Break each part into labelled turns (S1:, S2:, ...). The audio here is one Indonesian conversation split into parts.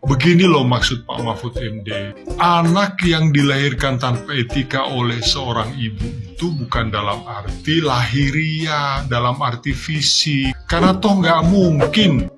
S1: Begini loh maksud Pak Mahfud MD. Anak yang dilahirkan tanpa etika oleh seorang ibu itu bukan dalam arti lahiriah, dalam arti fisik. Karena toh nggak mungkin.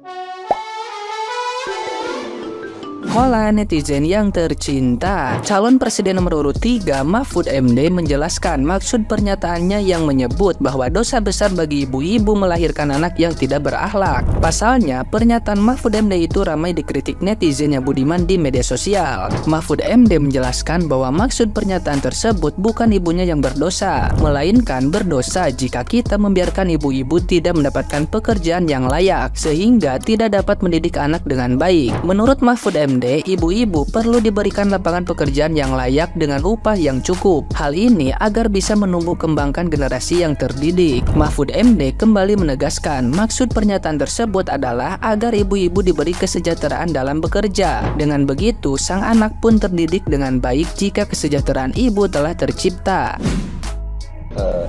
S2: Hola netizen yang tercinta, calon presiden nomor urut 3 Mahfud MD menjelaskan maksud pernyataannya yang menyebut bahwa dosa besar bagi ibu-ibu melahirkan anak yang tidak berakhlak. Pasalnya, pernyataan Mahfud MD itu ramai dikritik netizen yang budiman di media sosial. Mahfud MD menjelaskan bahwa maksud pernyataan tersebut bukan ibunya yang berdosa, melainkan berdosa jika kita membiarkan ibu-ibu tidak mendapatkan pekerjaan yang layak, sehingga tidak dapat mendidik anak dengan baik. Menurut Mahfud MD, ibu-ibu perlu diberikan lapangan pekerjaan yang layak dengan upah yang cukup. Hal ini agar bisa menumbuh kembangkan generasi yang terdidik. Mahfud MD kembali menegaskan maksud pernyataan tersebut adalah agar ibu-ibu diberi kesejahteraan dalam bekerja. Dengan begitu, sang anak pun terdidik dengan baik jika kesejahteraan ibu telah tercipta.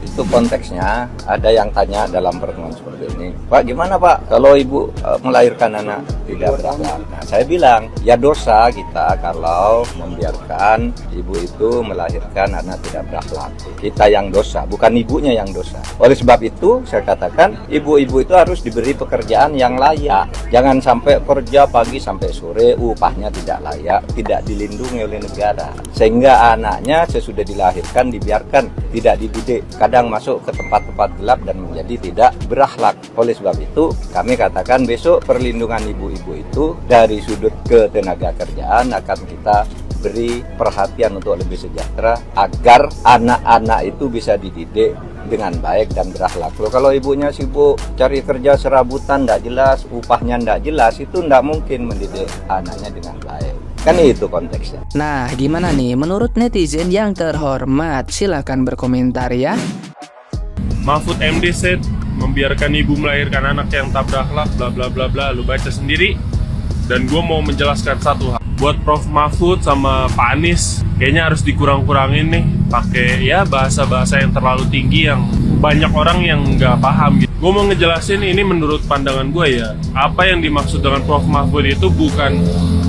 S3: Itu konteksnya. Ada yang tanya dalam pertemuan seperti ini, Pak, gimana Pak kalau ibu melahirkan anak tidak berakhlak? Nah, saya bilang ya dosa kita kalau membiarkan ibu itu melahirkan anak tidak berakhlak. Kita yang dosa, bukan ibunya yang dosa. Oleh sebab itu saya katakan ibu-ibu itu harus diberi pekerjaan yang layak. Jangan sampai kerja pagi sampai sore, upahnya tidak layak, tidak dilindungi oleh negara, sehingga anaknya sesudah dilahirkan dibiarkan tidak dididik, kadang masuk ke tempat-tempat gelap dan menjadi tidak berakhlak. Oleh sebab itu kami katakan besok perlindungan ibu-ibu itu dari sudut ketenaga kerjaan akan kita beri perhatian untuk lebih sejahtera agar anak-anak itu bisa dididik dengan baik dan berakhlak. Kalau ibunya sibuk cari kerja serabutan, tidak jelas, upahnya tidak jelas, itu tidak mungkin mendidik anaknya dengan baik. Kan itu konteksnya.
S2: Nah, gimana nih menurut netizen yang terhormat? Silahkan berkomentar ya.
S4: Mahfud MD said membiarkan ibu melahirkan anak yang tak berakhlak, bla bla bla bla. Lu baca sendiri. Dan gue mau menjelaskan satu hal. Buat Prof Mahfud sama Pak Anies, kayaknya harus dikurang-kurangin nih pakai ya bahasa-bahasa yang terlalu tinggi yang banyak orang yang nggak paham gitu. Gue mau ngejelasin ini menurut pandangan gue ya. Apa yang dimaksud dengan Prof Mahfud itu bukan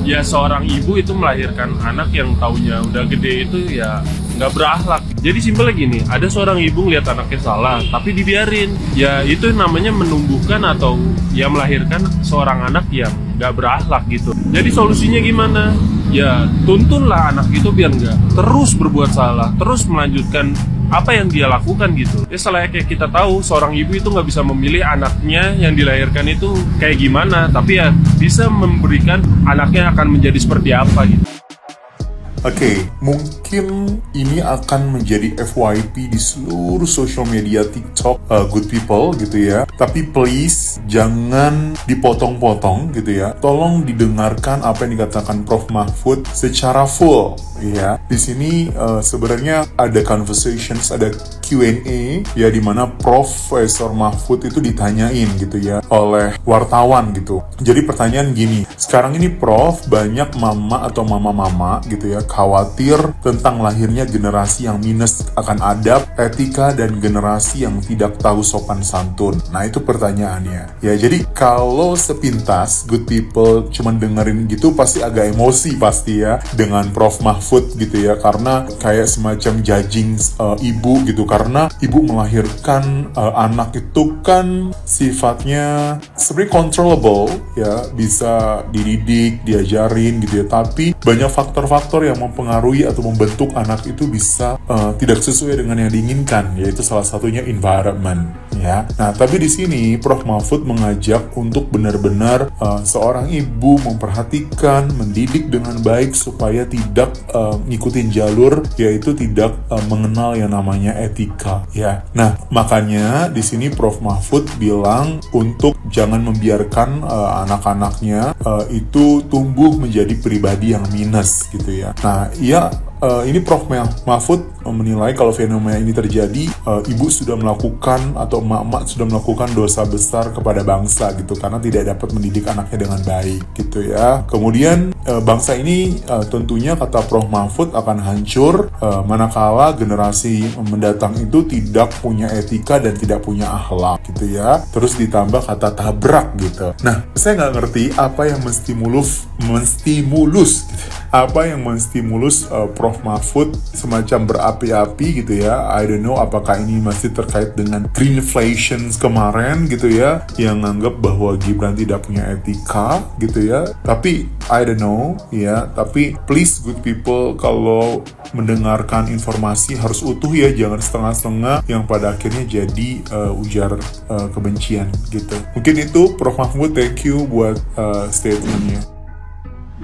S4: ya seorang ibu itu melahirkan anak yang taunya udah gede itu ya nggak berakhlak. Jadi simpel gini, ada seorang ibu ngeliat anaknya salah tapi dibiarin. Ya itu namanya menumbuhkan atau ya melahirkan seorang anak yang nggak berakhlak gitu. Jadi solusinya gimana? Ya tuntunlah anak itu biar nggak terus berbuat salah, terus melanjutkan apa yang dia lakukan gitu. Ya selayaknya kita tahu seorang ibu itu nggak bisa memilih anaknya yang dilahirkan itu kayak gimana, tapi ya bisa memberikan anaknya akan menjadi seperti apa gitu.
S5: Oke, mungkin ini akan menjadi FYP di seluruh social media TikTok good people gitu ya. Tapi please jangan dipotong-potong gitu ya. Tolong didengarkan apa yang dikatakan Prof Mahfud secara full ya. Di sini sebenarnya ada conversations, ada Q&A ya, di mana Profesor Mahfud itu ditanyain gitu ya oleh wartawan gitu. Jadi pertanyaan gini, sekarang ini Prof banyak mama atau mama-mama gitu ya khawatir tentang lahirnya generasi yang minus akan adab, etika, dan generasi yang tidak tahu sopan santun. Nah itu pertanyaannya. Ya jadi kalau sepintas good people cuman dengerin gitu pasti agak emosi pasti ya dengan Prof Mahfud gitu ya, karena kayak semacam judging ibu gitu, karena ibu melahirkan anak itu kan sifatnya sebenarnya controllable ya, bisa dididik, diajarin gitu ya, tapi banyak faktor-faktor yang mempengaruhi atau membentuk anak itu bisa tidak sesuai dengan yang diinginkan, yaitu salah satunya environment ya. Nah, tapi di sini Prof Mahfud mengajak untuk benar-benar seorang ibu memperhatikan, mendidik dengan baik supaya tidak ngikutin jalur, yaitu tidak mengenal yang namanya etika ya. Nah, makanya di sini Prof Mahfud bilang untuk jangan membiarkan anak-anaknya itu tumbuh menjadi pribadi yang minus gitu ya. Nah, ia ini Prof. Mahfud menilai kalau fenomena ini terjadi, ibu sudah melakukan atau emak-emak sudah melakukan dosa besar kepada bangsa gitu, karena tidak dapat mendidik anaknya dengan baik gitu ya. Kemudian bangsa ini tentunya kata Prof. Mahfud akan hancur manakala generasi mendatang itu tidak punya etika dan tidak punya akhlak gitu ya. Terus ditambah kata tabrak gitu. Nah, saya nggak ngerti apa yang menstimulus Prof. Mahfud semacam berapi-api gitu ya. I don't know apakah ini masih terkait dengan greenflation kemarin gitu ya, yang nganggap bahwa Gibran tidak punya etika gitu ya. Tapi I don't know ya, tapi please good people, kalau mendengarkan informasi harus utuh ya, jangan setengah-setengah yang pada akhirnya jadi ujar kebencian gitu. Mungkin itu Prof. Mahfud, thank you buat statementnya.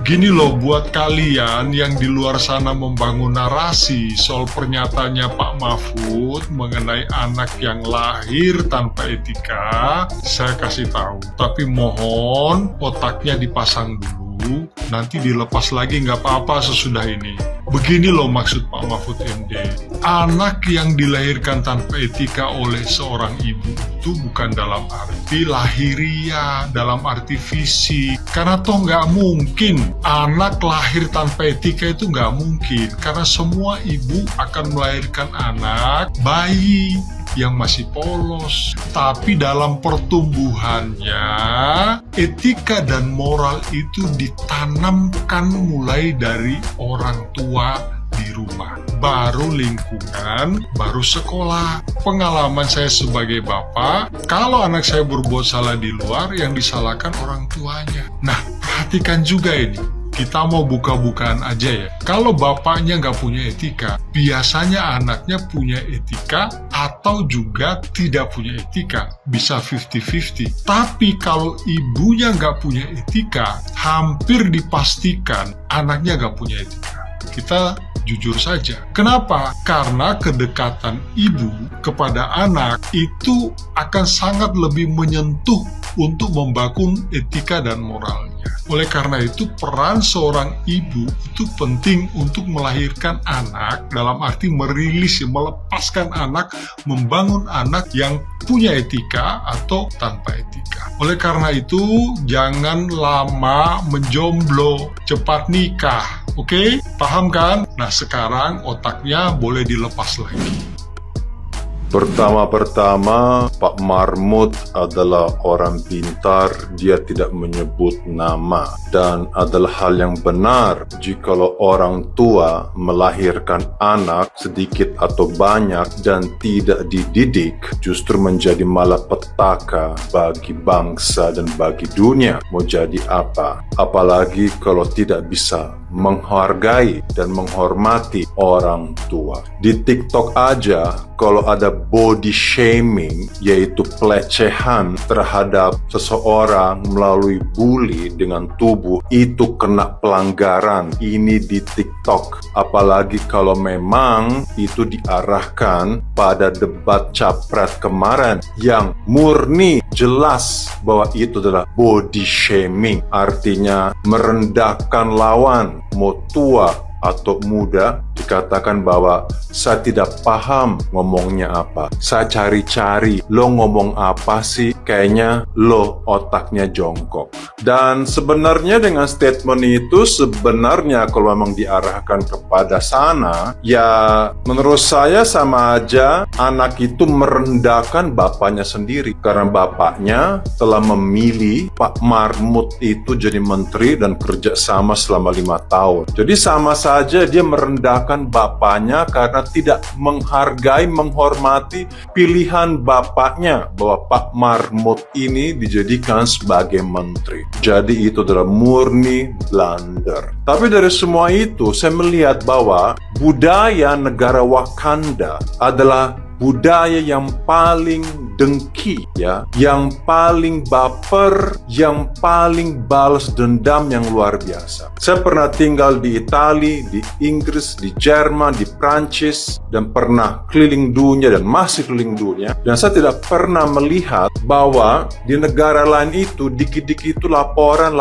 S1: Gini loh, buat kalian yang di luar sana membangun narasi soal pernyataannya Pak Mahfud mengenai anak yang lahir tanpa etika, saya kasih tahu. Tapi mohon otaknya dipasang dulu, nanti dilepas lagi nggak apa-apa sesudah ini. Begini loh maksud Pak Mahfud MD. Anak yang dilahirkan tanpa etika oleh seorang ibu itu bukan dalam arti lahiriah, dalam arti fisik. Karena toh nggak mungkin anak lahir tanpa etika, itu nggak mungkin. Karena semua ibu akan melahirkan anak bayi yang masih polos. Tapi dalam pertumbuhannya, etika dan moral itu ditanamkan mulai dari orang tua di rumah, baru lingkungan, baru sekolah. Pengalaman saya sebagai bapak, kalau anak saya berbuat salah di luar, yang disalahkan orang tuanya. Nah, perhatikan juga ini. Kita mau buka-bukaan aja ya. Kalau bapaknya nggak punya etika, biasanya anaknya punya etika atau juga tidak punya etika. Bisa 50-50. Tapi kalau ibunya nggak punya etika, hampir dipastikan anaknya nggak punya etika. Kita jujur saja. Kenapa? Karena kedekatan ibu kepada anak itu akan sangat lebih menyentuh untuk membangun etika dan moralnya. Oleh karena itu, peran seorang ibu itu penting untuk melahirkan anak, dalam arti merilis, melepaskan anak, membangun anak yang punya etika atau tanpa etika. Oleh karena itu, jangan lama menjomblo, cepat nikah. Oke? Paham kan? Nah, sekarang otaknya boleh dilepas lagi.
S6: Pertama-tama, Pak Mahfud adalah orang pintar, dia tidak menyebut nama. Dan adalah hal yang benar jikalau orang tua melahirkan anak sedikit atau banyak dan tidak dididik, justru menjadi malapetaka bagi bangsa dan bagi dunia. Mau jadi apa? Apalagi kalau tidak bisa menghargai dan menghormati orang tua. Di TikTok aja, kalau ada body shaming, yaitu pelecehan terhadap seseorang melalui bully dengan tubuh, itu kena pelanggaran. Ini di TikTok. Apalagi kalau memang itu diarahkan pada debat capres kemarin yang murni jelas bahwa itu adalah body shaming. Artinya merendahkan lawan, mau tua atau muda, dikatakan bahwa saya tidak paham ngomongnya apa. Saya cari-cari, lo ngomong apa sih? Kayaknya lo otaknya jongkok. Dan sebenarnya dengan statement itu, sebenarnya kalau memang diarahkan kepada sana, ya menurut saya sama aja anak itu merendahkan bapaknya sendiri. Karena bapaknya telah memilih Pak Mahfud itu jadi menteri dan kerja sama selama 5 tahun. Jadi sama saja dia merendahkan bapaknya karena tidak menghargai, menghormati pilihan bapaknya bahwa Pak Mahfud ini dijadikan sebagai menteri. Jadi itu adalah murni blunder. Tapi dari semua itu saya melihat bahwa budaya negara Wakanda adalah budaya yang paling dengki, ya, yang paling baper, yang paling balas dendam yang luar biasa. Saya pernah tinggal di Italia, di Inggris, di Jerman, di Prancis, dan pernah keliling dunia dan masih keliling dunia. Dan saya tidak pernah melihat bahwa di negara lain itu dikit-dikit itu laporan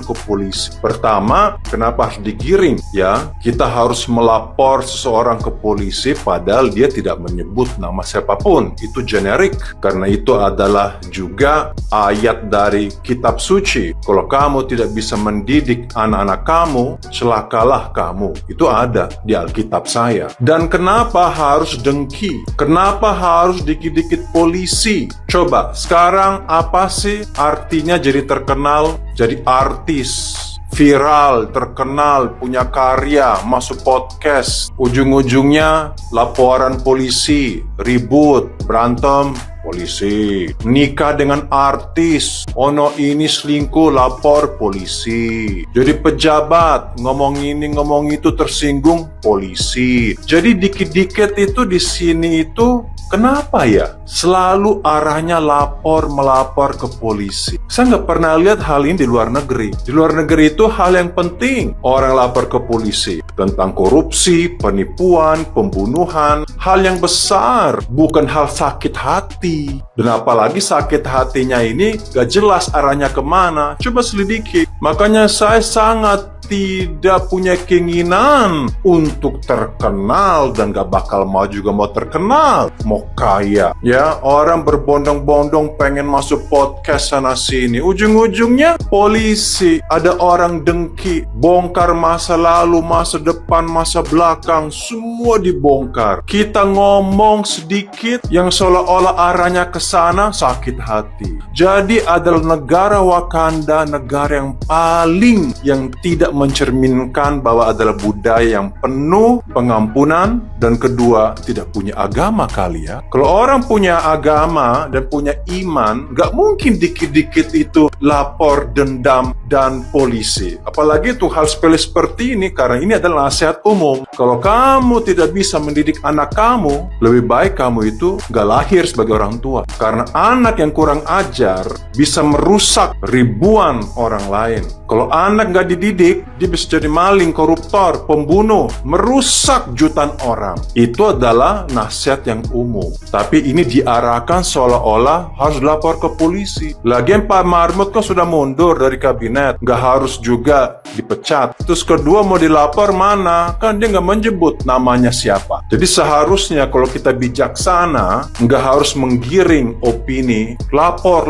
S6: ke polisi. Pertama, kenapa harus digiring? Ya, kita harus melapor seseorang ke polisi padahal dia tidak menyebut nama siapapun. Itu generik, karena itu adalah juga ayat dari kitab suci. Kalau kamu tidak bisa mendidik anak-anak kamu, celakalah kamu. Itu ada di Alkitab saya. Dan kenapa harus dengki? Kenapa harus dikit-dikit polisi? Coba, sekarang apa sih artinya jadi terkenal, jadi artis, viral, terkenal, punya karya, masuk podcast, ujung-ujungnya laporan polisi, ribut, berantem, polisi. Nikah dengan artis, ono ini selingkuh, lapor polisi. Jadi pejabat, ngomong ini ngomong itu tersinggung, polisi. Jadi dikit-dikit itu di sini itu kenapa ya? Selalu arahnya melapor ke polisi. Saya nggak pernah lihat hal ini di luar negeri. Di luar negeri itu hal yang penting. Orang lapor ke polisi tentang korupsi, penipuan, pembunuhan. Hal yang besar, bukan hal sakit hati. Dan apalagi sakit hatinya ini gak jelas arahnya kemana. Coba selidiki. Makanya saya sangat tidak punya keinginan untuk terkenal dan gak bakal mau juga mau terkenal, mau kaya. Ya, orang berbondong-bondong pengen masuk podcast sana sini. Ujung-ujungnya polisi, ada orang dengki, bongkar masa lalu, masa depan, masa belakang, semua dibongkar. Kita ngomong sedikit yang seolah-olah arahnya ke sana, sakit hati. Jadi adalah negara Wakanda, negara yang paling yang tidak mencerminkan bahwa adalah budaya yang penuh pengampunan, dan kedua, tidak punya agama kali ya. Kalau orang punya agama dan punya iman, gak mungkin dikit-dikit itu lapor, dendam, dan polisi. Apalagi itu hal sepele seperti ini, karena ini adalah nasihat umum. Kalau kamu tidak bisa mendidik anak kamu, lebih baik kamu itu gak lahir sebagai orang tua. Karena anak yang kurang ajar bisa merusak ribuan orang lain. Kalau anak gak dididik, dia bisa jadi maling, koruptor, pembunuh, merusak jutaan orang. Itu adalah nasihat yang umum. Tapi ini diarahkan seolah-olah harus lapor ke polisi. Lagian Pak Mahfud kan sudah mundur dari kabinet, nggak harus juga dipecat. Terus kedua mau dilapor mana? Kan dia nggak menyebut namanya siapa. Jadi seharusnya kalau kita bijaksana, nggak harus menggiring opini. Lapor.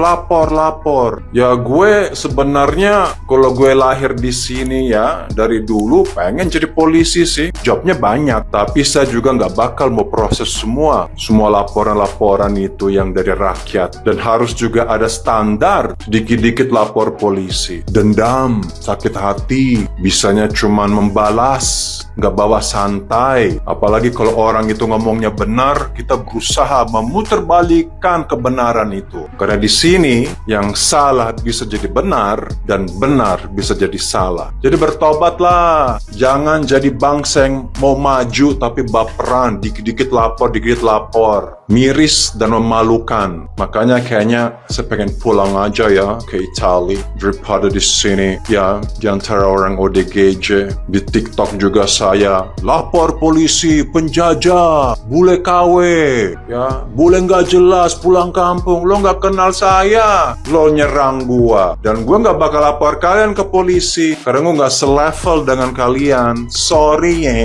S6: Ya gue sebenarnya kalau gue lahir di sini ya, dari dulu pengen jadi polisi sih. Jobnya banyak, tapi saya juga nggak bakal mau proses semua laporan-laporan itu yang dari rakyat. Dan harus juga ada standar. Dikit-dikit lapor polisi. Dendam, sakit hati, bisanya cuman membalas, nggak bawa santai. Apalagi kalau orang itu ngomongnya benar, kita berusaha memutarbalikkan kebenaran itu. Karena di sini yang salah bisa jadi benar dan benar bisa jadi salah. Jadi bertobatlah, jangan jadi bangsa yang mau maju tapi baperan, dikit-dikit lapor, miris dan memalukan. Makanya kayaknya saya pengen pulang aja ya ke Italia daripada di sini ya, di antara orang ODGJ. Di TikTok juga saya lapor polisi, penjajah, bule KW ya, bule nggak jelas pulang kampung, lo nggak kenal saya, lo nyerang gua, dan gua nggak bakal lapor kalian ke polisi karena gua nggak selevel dengan kalian. Sorry ya.